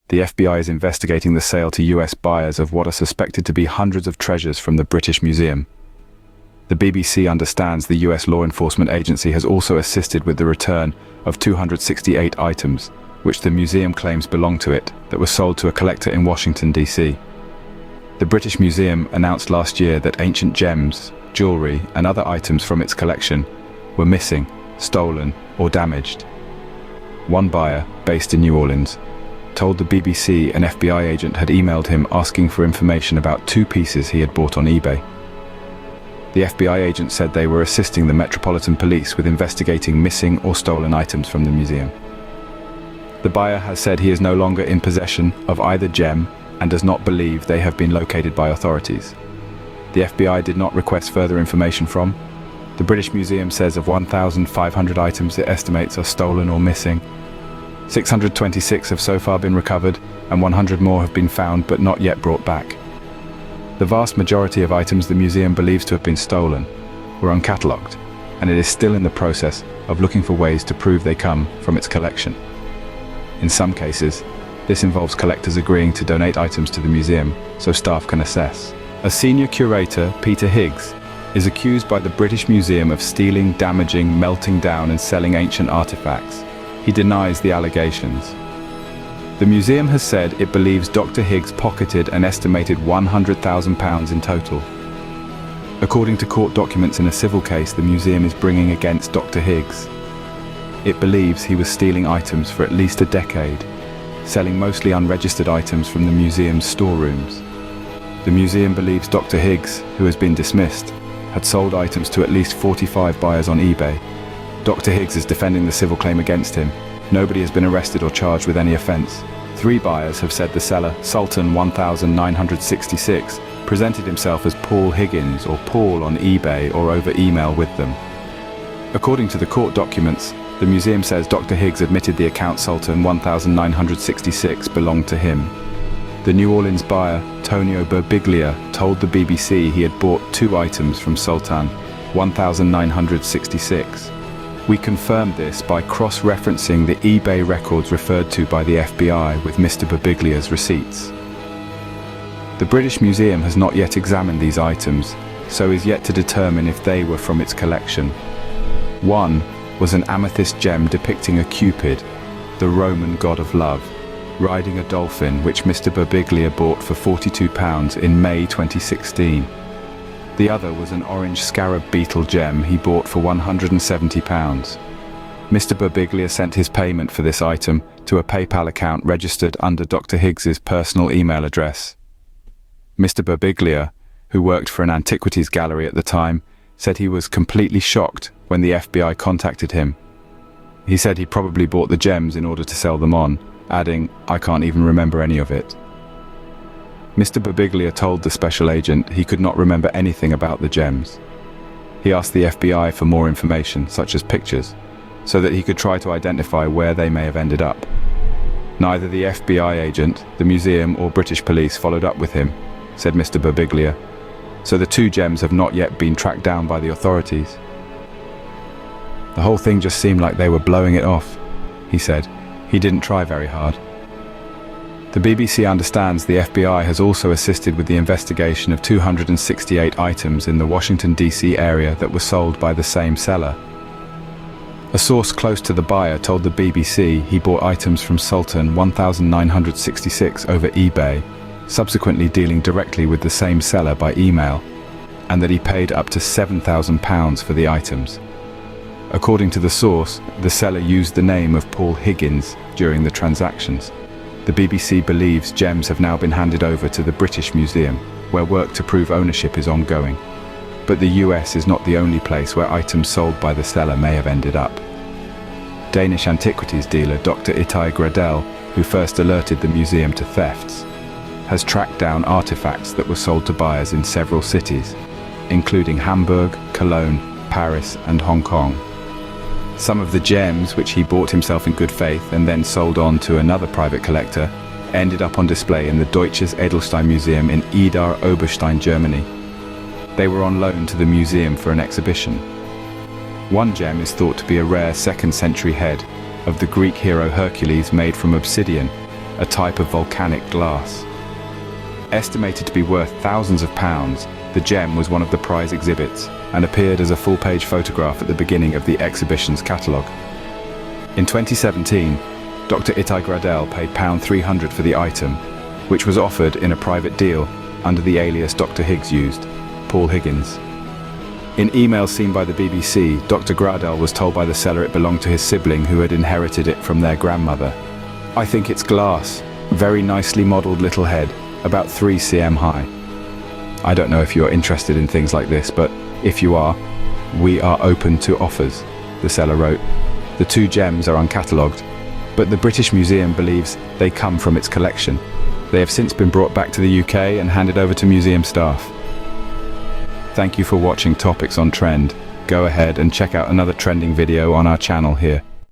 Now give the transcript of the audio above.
The FBI is investigating the sale to US buyers of what are suspected to be hundreds of treasures from the British Museum. The BBC understands the US law enforcement agency has also assisted with the return of 268 items, which the museum claims belong to it, that were sold to a collector in Washington, D.C. The British Museum announced last year that ancient gems, jewelry, and other items from its collection were missing, stolen, or damaged. One buyer, based in New Orleans, told the BBC an FBI agent had emailed him asking for information about 2 pieces he had bought on eBay. The FBI agent said they were assisting the Metropolitan Police with investigating missing or stolen items from the museum. The buyer has said he is no longer in possession of either gem and does not believe they have been located by authorities. The FBI did not request further information from. The British Museum says of 1,500 items it estimates are stolen or missing, 626 have so far been recovered, and 100 more have been found but not yet brought back. The vast majority of items the museum believes to have been stolen were uncatalogued, and it is still in the process of looking for ways to prove they come from its collection. In some cases, this involves collectors agreeing to donate items to the museum so staff can assess. A senior curator, Peter Higgs, is accused by the British Museum of stealing, damaging, melting down and selling ancient artifacts. He denies the allegations. The museum has said it believes Dr. Higgs pocketed an estimated £100,000 in total. According to court documents in a civil case the museum is bringing against Dr. Higgs, it believes he was stealing items for at least a decade, selling mostly unregistered items from the museum's storerooms. The museum believes Dr. Higgs, who has been dismissed, had sold items to at least 45 buyers on eBay. Dr. Higgs is defending the civil claim against him. Nobody has been arrested or charged with any offense. 3 buyers have said the seller, Sultan 1966, presented himself as Paul Higgins or Paul on eBay or over email with them. According to the court documents, the museum says Dr. Higgs admitted the account Sultan 1966 belonged to him. The New Orleans buyer, Tonio Birbiglia, told the BBC he had bought 2 items from Sultan 1966. We confirmed this by cross-referencing the eBay records referred to by the FBI with Mr. Birbiglia's receipts. The British Museum has not yet examined these items, so is yet to determine if they were from its collection. One was an amethyst gem depicting a Cupid, the Roman god of love, riding a dolphin, which Mr. Birbiglia bought for £42 in May 2016. The other was an orange scarab beetle gem he bought for £170. Mr. Birbiglia sent his payment for this item to a PayPal account registered under Dr. Higgs's personal email address. Mr. Birbiglia, who worked for an antiquities gallery at the time, said he was completely shocked when the FBI contacted him. He said he probably bought the gems in order to sell them on, adding, "I can't even remember any of it." Mr. Birbiglia told the special agent he could not remember anything about the gems. He asked the FBI for more information, such as pictures, so that he could try to identify where they may have ended up. Neither the FBI agent, the museum, or British police followed up with him, said Mr. Birbiglia, so the 2 gems have not yet been tracked down by the authorities. The whole thing just seemed like they were blowing it off, he said. He didn't try very hard. The BBC understands the FBI has also assisted with the investigation of 268 items in the Washington, D.C. area that were sold by the same seller. A source close to the buyer told the BBC he bought items from Sultan 1966 over eBay, subsequently dealing directly with the same seller by email, and that he paid up to £7,000 for the items. According to the source, the seller used the name of Paul Higgins during the transactions. The BBC believes gems have now been handed over to the British Museum, where work to prove ownership is ongoing. But the US is not the only place where items sold by the seller may have ended up. Danish antiquities dealer Dr. Itai Gradel, who first alerted the museum to thefts, has tracked down artifacts that were sold to buyers in several cities, including Hamburg, Cologne, Paris, and Hong Kong. Some of the gems, which he bought himself in good faith and then sold on to another private collector, ended up on display in the Deutsches Edelstein Museum in Idar Oberstein, Germany. They were on loan to the museum for an exhibition. One gem is thought to be a rare 2nd century head of the Greek hero Hercules made from obsidian, a type of volcanic glass. Estimated to be worth thousands of pounds, the gem was one of the prize exhibits and appeared as a full-page photograph at the beginning of the exhibition's catalogue. In 2017, Dr. Itai Gradel paid £300 for the item, which was offered in a private deal under the alias Dr. Higgs used, Paul Higgins. In emails seen by the BBC, Dr. Gradel was told by the seller it belonged to his sibling who had inherited it from their grandmother. "I think it's glass, very nicely modelled little head, about 3 cm high. I don't know if you're interested in things like this, but if you are, we are open to offers," the seller wrote. The two gems are uncatalogued, but the British Museum believes they come from its collection. They have since been brought back to the UK and handed over to museum staff. Thank you for watching Topics on Trend. Go ahead and check out another trending video on our channel here.